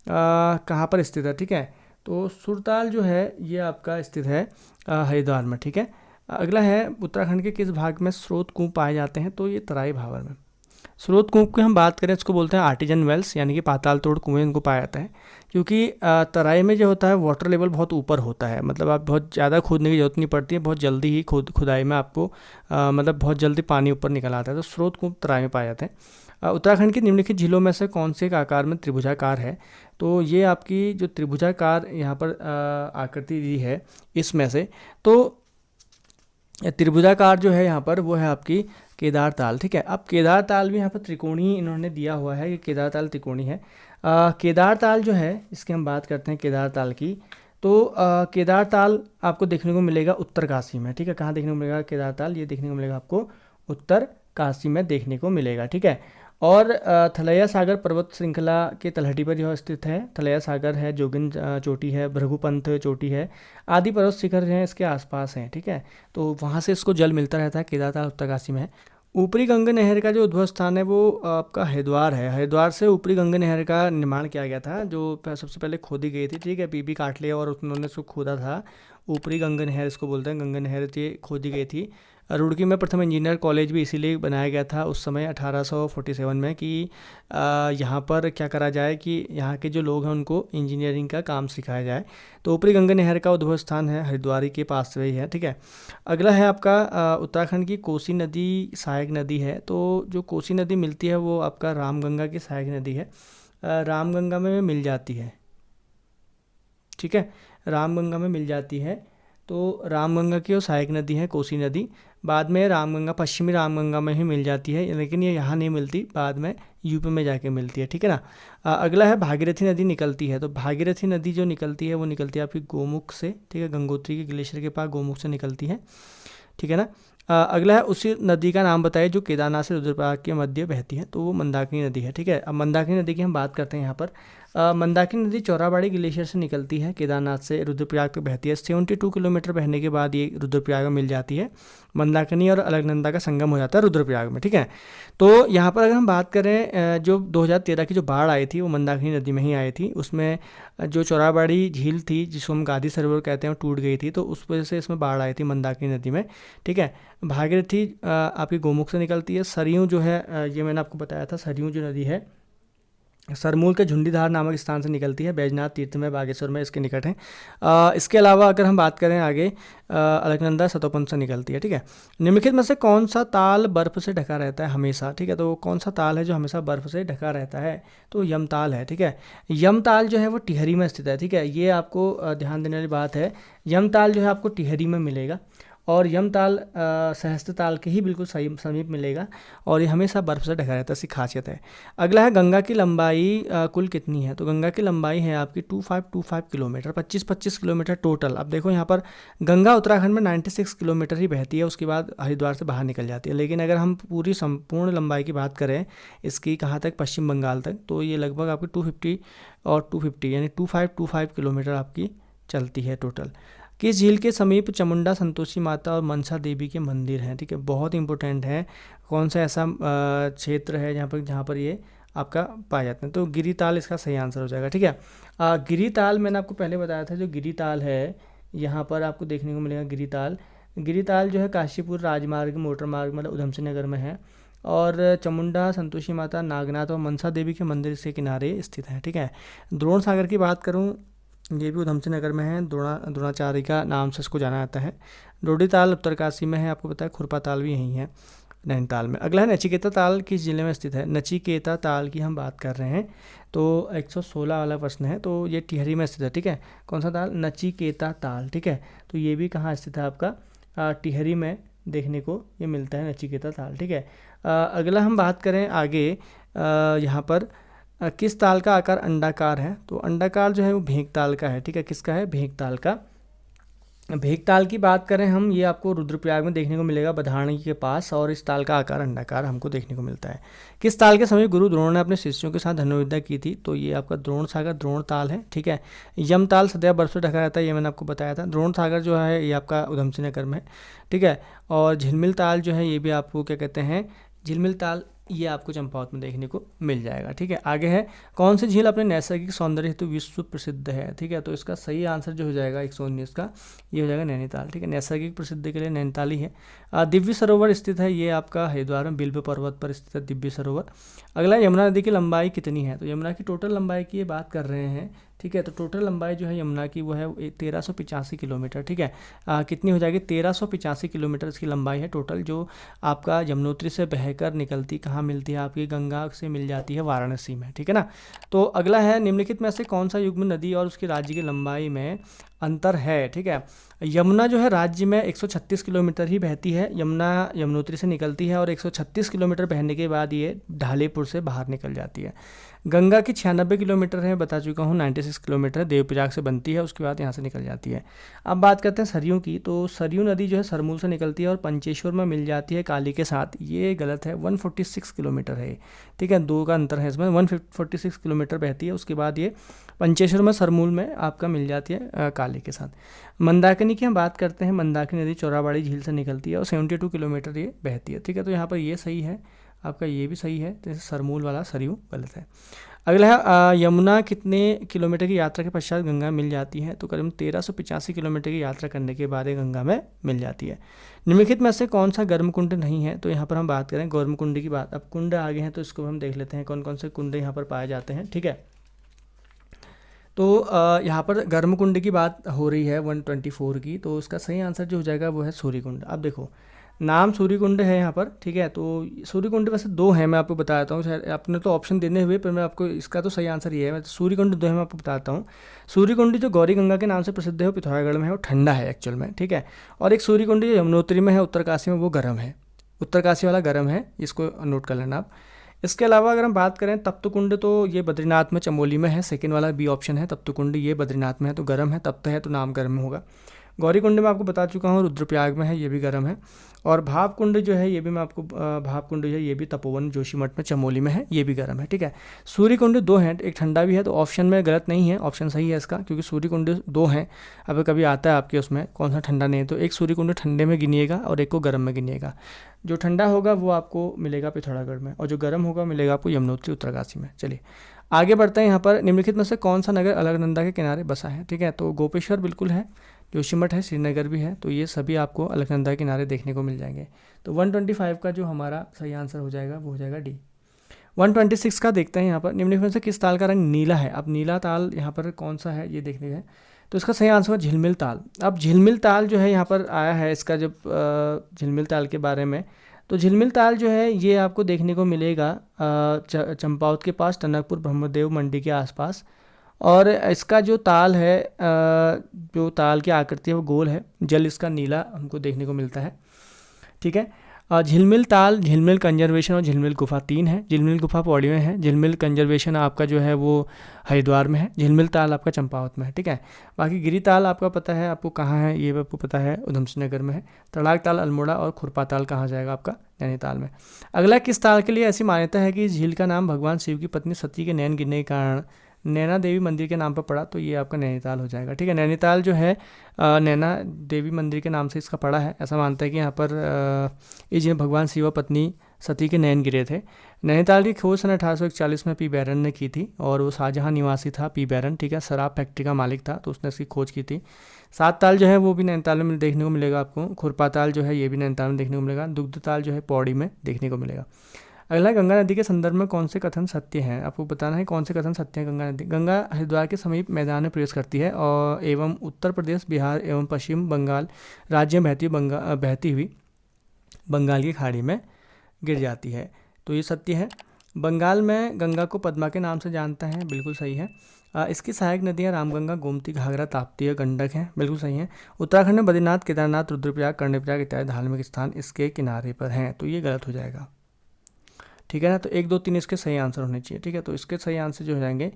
कहाँ पर स्थित है, ठीक है। तो सुरताल जो है ये आपका स्थित है हरिद्वार में, ठीक है। अगला है उत्तराखंड के किस भाग में स्रोत कूप पाए जाते हैं। तो ये तराई भावर में। स्रोत कूप की हम बात करें इसको बोलते हैं आर्टिजन वेल्स, यानी कि पाताल तोड़ कुएं इनको पाया जाता है, क्योंकि तराई में जो होता है वाटर लेवल बहुत ऊपर होता है, मतलब आप बहुत ज़्यादा खोदने की जरूरत नहीं पड़ती है, बहुत जल्दी ही खुदाई में आपको मतलब बहुत जल्दी पानी ऊपर निकल आता है। तो स्रोत कूप तराई में पाए जाते हैं। उत्तराखंड की निम्नलिखित झीलों में से कौन से एक आकार में त्रिभुजाकार है। तो ये आपकी जो त्रिभुजाकार यहाँ पर आकृति दी है इसमें से, तो त्रिभुजाकार जो है यहाँ पर वो है आपकी केदार ताल, ठीक है। अब केदार ताल भी यहाँ पर त्रिकोणीय इन्होंने दिया हुआ है, ये केदार ताल त्रिकोणी है। केदार ताल जो है, इसकी हम बात करते हैं केदार ताल की। तो केदार ताल आपको देखने को मिलेगा उत्तर काशी में, ठीक है। कहाँ देखने को मिलेगा केदार ताल? ये देखने को मिलेगा आपको उत्तर काशी में देखने को मिलेगा, ठीक है। और थलैया सागर पर्वत श्रृंखला के तलहटी पर यह स्थित है। थलैया सागर है, जोगिन चोटी है, भृगुपंथ चोटी है, आदि पर्वत शिखर हैं इसके आसपास हैं, ठीक है। तो वहाँ से इसको जल मिलता रहता है। केदार ताल उत्तरकाशी में है। ऊपरी गंगा नहर का जो उद्भव स्थान है वो आपका हरिद्वार है। हरिद्वार से ऊपरी गंगा नहर का निर्माण किया गया था, जो सबसे पहले खोदी गई थी, ठीक है। पीपी काटले और उन्होंने उसको खोदा था। ऊपरी गंगा नहर इसको बोलते हैं, गंगा नहर ये खोदी गई थी। रुड़की में प्रथम इंजीनियर कॉलेज भी इसीलिए बनाया गया था उस समय 1847 में, कि यहाँ पर क्या करा जाए कि यहाँ के जो लोग हैं उनको इंजीनियरिंग का काम सिखाया जाए। तो ऊपरी गंगा नहर का उद्भव स्थान है हरिद्वार के पास से ही है, ठीक है। अगला है आपका उत्तराखंड की कोसी नदी सहायक नदी है। तो जो कोसी नदी मिलती है वो आपका रामगंगा की सहायक नदी है। रामगंगा में मिल जाती है, ठीक है। रामगंगा में मिल जाती है। तो रामगंगा की वो सहायक नदी है कोसी नदी। बाद में रामगंगा पश्चिमी रामगंगा में ही मिल जाती है, लेकिन ये यहाँ नहीं मिलती, बाद में यूपी में जाके मिलती है, ठीक है ना। अगला है भागीरथी नदी निकलती है। तो भागीरथी नदी जो निकलती है वो निकलती है आपकी गोमुख से, ठीक है। गंगोत्री के ग्लेशियर के पास गोमुख से निकलती है, ठीक है ना। अगला है उसी नदी का नाम बताइए जो केदारनाथ से रुद्रप्रयाग के मध्य बहती है। तो वो मंदाकिनी नदी है, ठीक है। अब मंदाकिनी नदी की हम बात करते हैं यहाँ पर। मंदाकिनी नदी चौराबाड़ी ग्लेशियर से निकलती है, केदारनाथ से रुद्रप्रयाग तक बहती है। 72 किलोमीटर बहने के बाद ये रुद्रप्रयाग में मिल जाती है। मंदाकिनी और अलकनंदा का संगम हो जाता है रुद्रप्रयाग में, ठीक है। तो यहाँ पर अगर हम बात करें, जो 2013 की जो बाढ़ आई थी वो मंदाकिनी नदी में ही आई थी। उसमें जो चौराबाड़ी झील थी जिसको हम गादी सरोवर कहते हैं वो टूट गई थी, तो उस वजह से इसमें बाढ़ आई थी मंदाकिनी नदी में, ठीक है। भागीरथी आपकी गोमुख से निकलती है। सरयू जो है, ये मैंने आपको बताया था, सरयू जो नदी है सरमूल के झुंडीधार नामक स्थान से निकलती है। बैजनाथ तीर्थ में, बागेश्वर में इसके निकट है। इसके अलावा अगर हम बात करें आगे, अलकनंदा सतोपंथ से निकलती है, ठीक है। निम्नलिखित में से कौन सा ताल बर्फ से ढका रहता है हमेशा, ठीक है। तो कौन सा ताल है जो हमेशा बर्फ से ढका रहता है? तो यमताल है, ठीक है। यमताल जो है वो टिहरी में स्थित है, ठीक है। ये आपको ध्यान देने वाली बात है। यमताल जो है आपको टिहरी में मिलेगा, और यमताल सहस्त्र ताल के ही बिल्कुल समीप मिलेगा, और ये हमेशा बर्फ से ढका रहता है, इसकी खासियत है। अगला है गंगा की लंबाई कुल कितनी है? तो गंगा की लंबाई है आपकी 2525 किलोमीटर, 25 किलोमीटर टोटल। अब देखो यहाँ पर गंगा उत्तराखंड में 96 किलोमीटर ही बहती है, उसके बाद हरिद्वार से बाहर निकल जाती है। लेकिन अगर हम पूरी संपूर्ण लंबाई की बात करें इसकी, कहाँ तक, पश्चिम बंगाल तक, तो ये लगभग आपकी 250 और 250 यानी 2525 किलोमीटर आपकी चलती है टोटल। किस झील के समीप चामुंडा, संतोषी माता और मनसा देवी के मंदिर हैं, ठीक है। बहुत इंपॉर्टेंट है। कौन सा ऐसा क्षेत्र है जहाँ पर ये आपका पाए जाते हैं? तो गिरिताल इसका सही आंसर हो जाएगा, ठीक है। गिरिताल मैंने आपको पहले बताया था, जो गिरिताल है यहाँ पर आपको देखने को मिलेगा गिरिताल। गिरिताल जो है काशीपुर राजमार्ग, मोटर मार्ग, मतलब उधम सिंह नगर में है। और चामुंडा, संतोषी माता, नागनाथ और मनसा देवी के मंदिर से किनारे स्थित है, ठीक है। द्रोण सागर की बात करूँ, ये भी उधम सिंह नगर में है। द्रोणाचार्य नाम से इसको जाना जाता है। डोडी ताल उत्तरकाशी में है, आपको पता है। खुरपा ताल भी यहीं है, नैनीताल में। अगला है नचिकेता ताल किस जिले में स्थित है? नचिकेता ताल की हम बात कर रहे हैं, तो 116 वाला प्रश्न है। तो ये टिहरी में स्थित है, ठीक है। कौन सा ताल? नचिकेता ताल, ठीक है। तो ये भी कहाँ स्थित है आपका? टिहरी में देखने को ये मिलता है नचिकेता ताल, ठीक है। अगला हम बात करें आगे, यहाँ पर किस ताल का आकार अंडाकार है? तो अंडाकार जो है वो भेंक ताल का है, ठीक है। किसका है? भेंक ताल का। भेंक ताल की बात करें हम, ये आपको रुद्रप्रयाग में देखने को मिलेगा, बधाणी के पास, और इस ताल का आकार अंडाकार हमको देखने को मिलता है। किस ताल के समय गुरु द्रोण ने अपने शिष्यों के साथ धनुर्विद्या की थी? तो ये आपका द्रोण सागर, द्रोण ताल है, ठीक है। यम ताल सदैव बर्फ से ढका रहता है, ये मैंने आपको बताया था। द्रोण सागर जो है ये आपका उधम सिंह नगर में, ठीक है। और झिलमिल ताल जो है ये भी आपको क्या कहते हैं, झिलमिल ताल, ये आपको चंपावत में देखने को मिल जाएगा, ठीक है। आगे है, कौन सी झील अपने नैसर्गिक सौंदर्य हेतु विश्व प्रसिद्ध है? ठीक है, तो इसका सही आंसर जो हो जाएगा 119 का, ये हो जाएगा नैनीताल, ठीक है। नैसर्गिक प्रसिद्धि के लिए नैनीताल ही है। दिव्य सरोवर स्थित है, ये आपका हरिद्वार में बिल्व पर्वत पर स्थित है दिव्य सरोवर। अगला, यमुना नदी की लंबाई कितनी है? तो यमुना की टोटल लंबाई की ये बात कर रहे हैं, ठीक है। तो टोटल लंबाई जो है यमुना की वो है 1385 किलोमीटर, ठीक है। कितनी हो जाएगी? 1385 किलोमीटर इसकी लंबाई है टोटल, जो आपका यमुनोत्री से बहकर निकलती, कहाँ मिलती है आपकी? गंगा से मिल जाती है वाराणसी में, ठीक है ना। तो अगला है, निम्नलिखित में से कौन सा युग्म नदी और उसके राज्य की लंबाई में अंतर है, ठीक है। यमुना जो है राज्य में 136 किलोमीटर ही बहती है, यमुना यमुनोत्री से निकलती है और 136 किलोमीटर बहने के बाद ये ढालेपुर से बाहर निकल जाती है। गंगा की 96 किलोमीटर है, बता चुका हूँ, 96 किलोमीटर देवप्रयाग से बनती है, उसके बाद यहाँ से निकल जाती है। अब बात करते हैं सरयू की, तो सरयू नदी जो है सरमूल से निकलती है और पंचेश्वर में मिल जाती है काली के साथ, ये गलत है, 146 किलोमीटर है, ठीक है, 2 का अंतर है इसमें, 146 किलोमीटर बहती है, उसके बाद ये पंचेश्वर में सरमूल में आपका मिल जाती है काली के साथ। मंदाकिनी की हम बात करते हैं, मंदाकिनी नदी चौराबाड़ी झील से निकलती है और 72 किलोमीटर ये बहती है, ठीक है। तो यहाँ पर ये सही है आपका, ये भी सही है, जैसे सरमूल वाला सरयू गलत है। अगला है यमुना कितने किलोमीटर की यात्रा के पश्चात गंगा मिल जाती है, तो करीब 1385 किलोमीटर की यात्रा करने के बाद ये गंगा में मिल जाती है। निम्नलिखित में से कौन सा गर्म कुंड नहीं है, तो यहाँ पर हम बात करें गर्म कुंड की बात। अब कुंड आगे हैं तो इसको हम देख लेते हैं कौन कौन से कुंड यहाँ पर पाए जाते हैं, ठीक है। तो यहाँ पर गर्म कुंड की बात हो रही है 124 की, तो इसका सही आंसर जो हो जाएगा वो है सूर्य कुंड। अब देखो नाम सूर्य कुंड है यहाँ पर, ठीक है, तो सूर्य कुंड वैसे 2 हैं, मैं आपको बता देता हूँ, शायद आपने तो ऑप्शन देने हुए, पर मैं आपको इसका तो सही आंसर ये है, मैं सूर्य कुंड 2 है, मैं आपको बताता हूँ। सूर्य कुंड जो गौरी गंगा के नाम से प्रसिद्ध है वो पिथौरागढ़ में है, वो ठंडा है एक्चुअल में, ठीक है। और एक सूर्य कुंड जो यमुनोत्री में है उत्तरकाशी में, वो गर्म है, उत्तरकाशी वाला गर्म है, इसको नोट कर लेना आप। इसके अलावा अगर हम बात करें तप्त कुंड, तो ये बद्रीनाथ में चमोली में है, सेकेंड वाला बी ऑप्शन है, तप्त कुंड ये बद्रीनाथ में है तो गर्म है, तप्त है तो नाम गर्म होगा। गौरी कुंड में आपको बता चुका हूँ रुद्रप्रयाग में है, ये भी गर्म है। और भाव कुंड जो है ये भी मैं आपको भाव कुंड जो है ये भी तपोवन जोशीमठ में चमोली में है, ये भी गर्म है, ठीक है। सूर्य कुंड 2 हैं, एक ठंडा भी है, तो ऑप्शन में गलत नहीं है, ऑप्शन सही है इसका, क्योंकि सूर्य कुंड 2 हैं। अब कभी आता है आपके उसमें कौन सा ठंडा नहीं है, तो एक सूर्य कुंड ठंडे में गिनिएगा और एक को गर्म में गिनिएगा। जो ठंडा होगा वो आपको मिलेगा पिथौरागढ़ में और जो गर्म होगा मिलेगा आपको यमुनोत्री उत्तरकाशी में। चलिए आगे बढ़ते हैं। यहाँ पर निम्नलिखित में से कौन सा नगर अलकनंदा के किनारे बसा है, ठीक है, तो गोपेश्वर बिल्कुल है, जोशीमठ है, श्रीनगर भी है, तो ये सभी आपको अलकनंदा के किनारे देखने को मिल जाएंगे। तो 125 का जो हमारा सही आंसर हो जाएगा वो हो जाएगा डी। 126 का देखते हैं यहाँ पर, निम्नलिखित में से किस ताल का रंग नीला है। अब नीला ताल यहाँ पर कौन सा है ये देखने है, तो इसका सही आंसर है झिलमिल ताल। अब झिलमिल ताल जो है यहाँ पर आया है, इसका जब झिलमिल ताल के बारे में, तो झिलमिल ताल जो है ये आपको देखने को मिलेगा चंपावत के पास, टनकपुर ब्रह्मदेव मंडी के आसपास। और इसका जो ताल है, जो ताल की आकृति है वो गोल है, जल इसका नीला हमको देखने को मिलता है, ठीक है। झिलमिल ताल, झिलमिल कंजर्वेशन और झिलमिल गुफा 3 है। झिलमिल गुफा पौड़ी में है, झिलमिल कंजर्वेशन आपका जो है वो हरिद्वार में है, झिलमिल ताल आपका चंपावत में है, ठीक है। बाकी गिरी ताल आपका पता है आपको कहाँ है, ये आपको पता है उधमसिंह नगर में है। तड़ाक ताल अल्मोड़ा और खुरपा ताल कहाँ जाएगा आपका, नैनीताल में। अगला किस ताल के लिए ऐसी मान्यता है कि इस झील का नाम भगवान शिव की पत्नी सती के नैन गिरने के कारण नैना देवी मंदिर के नाम पर पड़ा, तो ये आपका नैनीताल हो जाएगा, ठीक है। नैनीताल जो है नैना देवी मंदिर के नाम से इसका पड़ा है, ऐसा मानता है कि यहाँ पर इस भगवान शिव व पत्नी सती के नैन गिरे थे। नैनीताल की खोज सन 1841 में पी बैरन ने की थी और वो शाहजहाँ निवासी था पी बैरन, ठीक है, शराब फैक्ट्री का मालिक था, तो उसने इसकी खोज की थी। 7 ताल जो है वो भी नैनीताल में देखने को मिलेगा आपको। खुरपा ताल जो है ये भी नैनीताल में देखने को मिलेगा। दुग्ध ताल जो है पौड़ी में देखने को मिलेगा। अगला, गंगा नदी के संदर्भ में कौन से कथन सत्य हैं, आपको बताना है कौन से कथन सत्य हैं। गंगा नदी, गंगा हरिद्वार के समीप मैदान में प्रवेश करती है और एवं उत्तर प्रदेश, बिहार एवं पश्चिम बंगाल राज्य में बहती हुई बंगाल की खाड़ी में गिर जाती है, तो ये सत्य है। बंगाल में गंगा को पद्मा के नाम से जानते हैं, बिल्कुल सही है। इसकी सहायक नदियाँ रामगंगा, गोमती, घाघरा, ताप्ती और गंडक हैं, बिल्कुल सही है। उत्तराखंड में बद्रीनाथ, केदारनाथ, रुद्रप्रयाग, कर्णप्रयाग इत्यादि धार्मिक स्थान इसके किनारे पर हैं, तो ये गलत हो जाएगा, ठीक है ना। तो 1, 2, 3 इसके सही आंसर होने चाहिए, ठीक है। तो इसके सही आंसर जो हो जाएंगे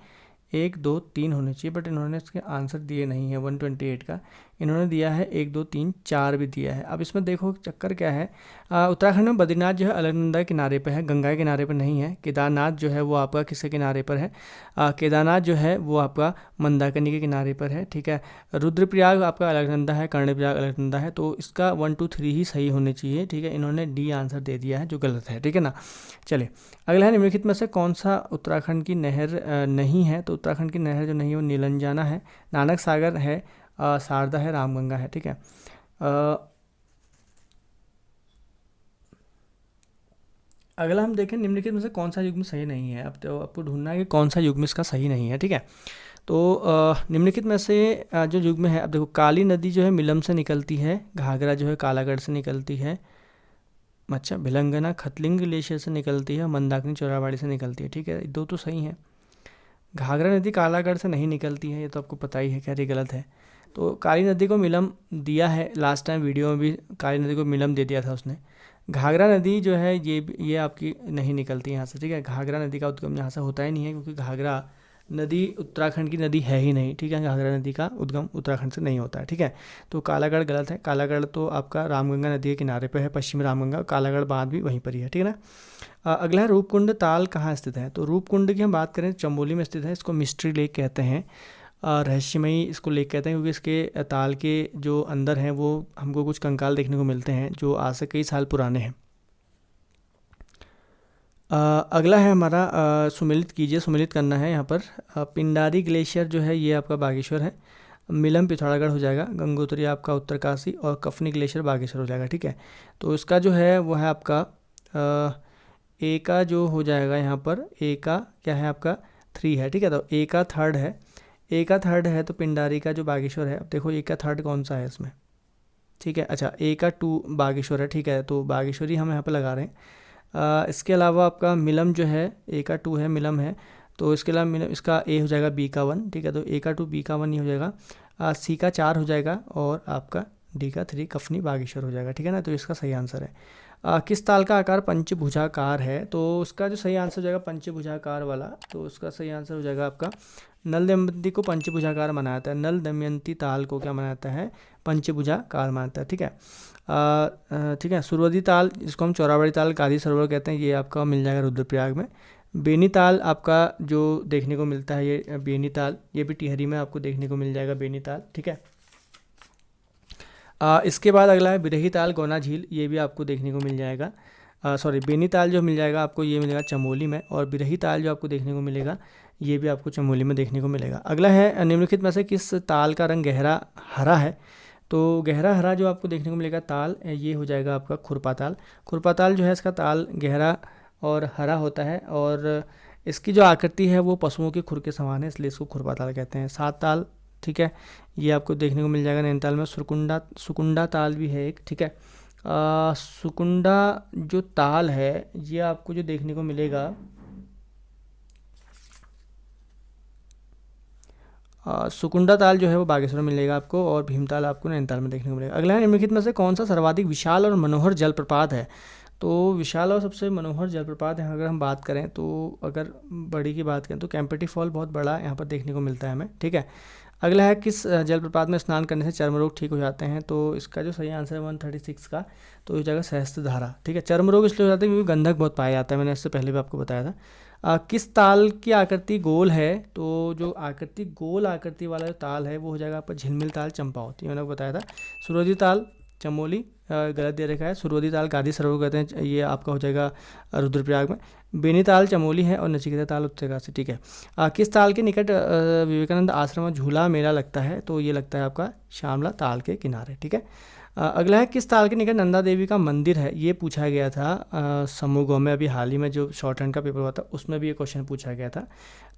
1, 2, 3 होने चाहिए, बट इन्होंने इसके आंसर दिए नहीं है 128 का, इन्होंने दिया है 1, 2, 3, 4 भी दिया है। अब इसमें देखो चक्कर क्या है, उत्तराखंड में बद्रीनाथ जो है अलकनंदा के किनारे पे है, गंगा के किनारे पर नहीं है। केदारनाथ जो है वो आपका किसके किनारे पर है, केदारनाथ जो है वो आपका मंदाकिनी के किनारे पर है, ठीक है। रुद्रप्रयाग आपका अलकनंदा है, कर्णप्रयाग अलकनंदा है, तो इसका 1, 2, 3 ही सही होने चाहिए, ठीक है। इन्होंने डी आंसर दे दिया है जो गलत है, ठीक है ना। चलिए अगला है, निम्नलिखित में से कौन सा उत्तराखंड की नहर नहीं है, तो उत्तराखंड की नहर जो नहीं है वो नीलंजाना है, नानक सागर है, शारदा है, रामगंगा है, ठीक है। अगला हम देखें, निम्नलिखित में से कौन सा युग्म सही नहीं है। अब तो आपको ढूंढना है कि कौन सा युग्म इसका सही नहीं है, ठीक है। तो निम्नलिखित में से जो युग्म है, अब देखो काली नदी जो है मिलम से निकलती है, घाघरा जो है कालागढ़ से निकलती है, अच्छा भिलंगना खतलिंग ग्लेशियर से निकलती है, मंदाकिनी चौराबाड़ी से निकलती है, ठीक है, 2 तो सही है। घाघरा नदी कालागढ़ से नहीं निकलती है, ये तो आपको पता ही है, खैर ये गलत है। तो काली नदी को मिलम दिया है, लास्ट टाइम वीडियो में भी काली नदी को मिलम दे दिया था उसने। घाघरा नदी जो है ये आपकी नहीं निकलती यहाँ से, ठीक है। घाघरा नदी का उद्गम यहाँ से होता ही नहीं है, क्योंकि घाघरा नदी उत्तराखंड की नदी है ही नहीं, ठीक है। घाघरा नदी का उद्गम उत्तराखंड से नहीं होता है, ठीक है। तो कालागढ़ गलत है। कालागढ़ तो आपका रामगंगा नदी के किनारे पे है, पश्चिम रामगंगा, कालागढ़ बांध भी वहीं पर ही है, ठीक है ना। अगला है रूपकुंड ताल कहाँ स्थित है। तो रूपकुंड की हम बात करें चमोली में स्थित है। इसको मिस्ट्री लेक कहते हैं, रहस्यमयी इसको लेक कहते हैं, क्योंकि इसके ताल के जो अंदर हैं वो हमको कुछ कंकाल देखने को मिलते हैं जो आज से कई साल पुराने हैं। अगला है हमारा सुमेलित कीजिए, सुमेलित करना है यहाँ पर। पिंडारी ग्लेशियर जो है ये आपका बागेश्वर है। मिलम पिथौरागढ़ हो जाएगा। गंगोत्री आपका उत्तरकाशी, और कफनी ग्लेशियर बागेश्वर हो जाएगा, ठीक है। तो इसका जो है वो है आपका ए का जो हो जाएगा यहाँ पर, ए का क्या है आपका 3 है, ठीक है। तो ए का थर्ड है, ए का थर्ड है तो पिंडारी का जो बागेश्वर है। अब देखो ए का थर्ड कौन सा है इसमें, ठीक है। अच्छा, ए का 2 बागेश्वर है, ठीक है। तो बागेश्वरी हम यहाँ पर लगा रहे हैं। इसके अलावा आपका मिलम जो है ए का 2 है, मिलम है। तो इसके अलावा मिलम, इसका ए हो जाएगा बी का 1, ठीक है। तो ए का 2 बी का 1 ही हो जाएगा। सी का 4 हो जाएगा, और आपका डी का 3 कफनी बागेश्वर हो जाएगा, ठीक है ना। तो इसका सही आंसर है। किस ताल का आकार पंचभुजाकार है। तो उसका जो सही आंसर हो जाएगा पंचभुजाकार वाला, तो उसका सही आंसर हो जाएगा आपका नल दमयंती को पंचभुजाकार माना जाता है। नल दमयंती ताल को क्या माना जाता है, पंचभुजाकार माना जाता है, ठीक है। ठीक है। सुरवदी ताल जिसको हम चौराबाड़ी ताल, गादी सरोवर कहते हैं, ये आपका मिल जाएगा रुद्रप्रयाग में। बेनी ताल आपका जो देखने को मिलता है, ये बेनी ताल, ये भी टिहरी में आपको देखने को मिल जाएगा बेनी ताल, ठीक है। इसके बाद अगला है बिरही ताल गौना झील, ये भी आपको देखने को मिल जाएगा। सॉरी, बेनी ताल जो मिल जाएगा आपको ये मिलेगा चमोली में, और बिरही ताल जो आपको देखने को मिलेगा ये भी आपको चमोली में देखने को मिलेगा। अगला है निम्नलिखित में से किस ताल का रंग गहरा हरा है। तो गहरा हरा जो आपको देखने को मिलेगा ताल, ये हो जाएगा आपका खुरपा ताल। खुरपा ताल जो है इसका ताल गहरा और हरा होता है, और इसकी जो आकृति है वो पशुओं के खुर के समान है, इसलिए इसको खुरपा ताल कहते हैं। 7 ताल, ठीक है, ये आपको देखने को मिल जाएगा नैनीताल में। सुकुंडा ताल भी है एक, ठीक है। सुकुंडा जो ताल है ये आपको जो देखने को मिलेगा, सुकुंडा ताल जो है वो बागेश्वर में मिलेगा आपको, और भीमताल आपको नैनीताल में देखने को मिलेगा। अगला है निम्नलिखित में से कौन सा सर्वाधिक विशाल और मनोहर जलप्रपात है। तो विशाल और सबसे मनोहर जलप्रपात है अगर हम बात करें, तो अगर बड़ी की बात करें तो कैंपेटी फॉल बहुत बड़ा यहाँ पर देखने को मिलता है हमें, ठीक है। अगला है किस जलप्रपात में स्नान करने से चर्म रोग ठीक हो जाते हैं। तो इसका जो सही आंसर है 136 का, तो इस जगह सहस्त्रधारा, ठीक है। चर्म रोग इसलिए हो जाते हैं क्योंकि गंधक बहुत पाया जाता है, मैंने इससे पहले भी आपको बताया था। किस ताल की आकृति गोल है। तो जो आकृति गोल आकृति वाला जो ताल है वो हो जाएगा आपका झिलमिल ताल चंपावती, मैंने आपको बताया था। सुरवदी ताल चमोली गलत दे रखा है। सुरवदी ताल गादी सरोवर कहते हैं, ये आपका हो जाएगा रुद्रप्रयाग में। बेनी ताल चमोली है, और नचिकेता ताल उत्तरकाशी, ठीक है। किस ताल के निकट विवेकानंद आश्रम में झूला मेला लगता है। तो ये लगता है आपका श्यामला ताल के किनारे, ठीक है। अगला है किस ताल के निकट नंदा देवी का मंदिर है। ये पूछा गया था समूह गौ में, अभी हाल ही में जो शॉर्ट हैंड का पेपर हुआ था उसमें भी ये क्वेश्चन पूछा गया था।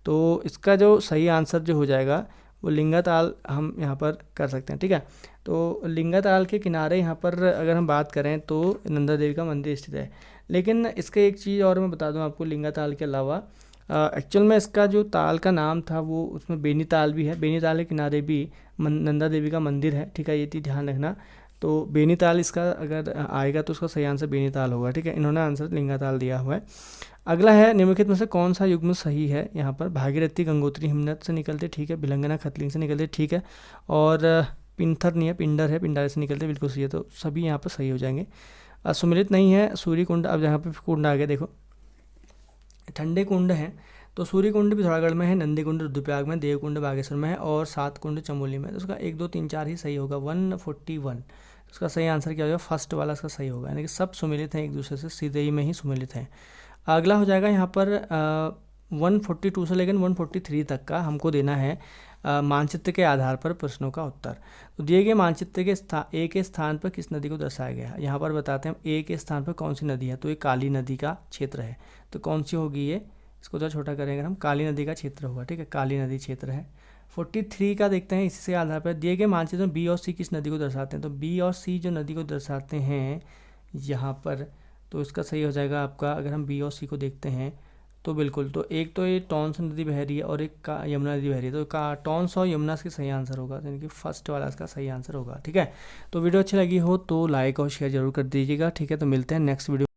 तो इसका जो सही आंसर जो हो जाएगा वो लिंगा ताल हम यहाँ पर कर सकते हैं, ठीक है। तो लिंगा ताल के किनारे यहाँ पर अगर हम बात करें तो नंदा देवी का मंदिर स्थित है। लेकिन इसका एक चीज़ और मैं बता दूं आपको, लिंगा ताल के अलावा एक्चुअल में इसका जो ताल का नाम था वो उसमें बेनी ताल भी है। बेनी ताल के किनारे भी नंदा देवी का मंदिर है, ठीक है, ये चीज़ ध्यान रखना। तो बेनी ताल इसका अगर आएगा तो उसका सही आंसर बेनी ताल होगा, ठीक है। इन्होंने आंसर लिंगा ताल दिया हुआ है। अगला है निम्नलिखित में से कौन सा युग्म सही है। यहाँ पर भागीरथी गंगोत्री हिमनद से निकलते, ठीक है। भिलंगना खतलिंग से निकलते, ठीक है। और पिंथर नहीं है, पिंडर है, पिंडारी से निकलते, बिल्कुल सही है। तो सभी यहाँ पर सही हो जाएंगे। सुमिलित नहीं है सूर्य कुंड। अब यहाँ पे कुंड आ गया, देखो ठंडे कुंड हैं। तो सूर्य कुंड पिथौरागढ़ में है, नंदी कुंड रुद्रप्रयाग में, देव कुंड बागेश्वर में है, और 7 कुंड चमोली में। तो उसका 1 2 3 4 ही सही होगा। 141 उसका सही आंसर क्या होगा, फर्स्ट वाला इसका सही होगा, यानी कि सब सुमिलित हैं एक दूसरे से, सीधे ही में ही सुमिलित हैं। अगला हो जाएगा यहाँ पर 142 से लेकर 143 तक का हमको देना है मानचित्र के आधार पर प्रश्नों का उत्तर। तो दिए गए मानचित्र के ए के स्थान पर किस नदी को दर्शाया गया है। यहाँ पर बताते हैं ए के स्थान पर कौन सी नदी है। तो ये काली नदी का क्षेत्र है। तो कौन सी होगी ये, इसको थोड़ा छोटा करेंगे हम, काली नदी का क्षेत्र होगा, ठीक है, काली नदी क्षेत्र है। 43 का देखते हैं, इसी के आधार पर दिए गए मानचित्र में बी और सी किस नदी को दर्शाते हैं। तो बी और सी जो नदी को दर्शाते हैं यहाँ पर, तो इसका सही हो जाएगा आपका, अगर हम बी और सी को देखते हैं तो बिल्कुल, तो एक तो ये टॉन्स नदी बह रही है और एक का यमुना नदी बह रही है, तो का टॉन्स और यमुना इसका सही आंसर होगा, यानी कि फर्स्ट वाला इसका सही आंसर होगा। ठीक है, तो वीडियो अच्छी लगी हो तो लाइक और शेयर जरूर कर दीजिएगा। ठीक है, तो मिलते हैं नेक्स्ट वीडियो।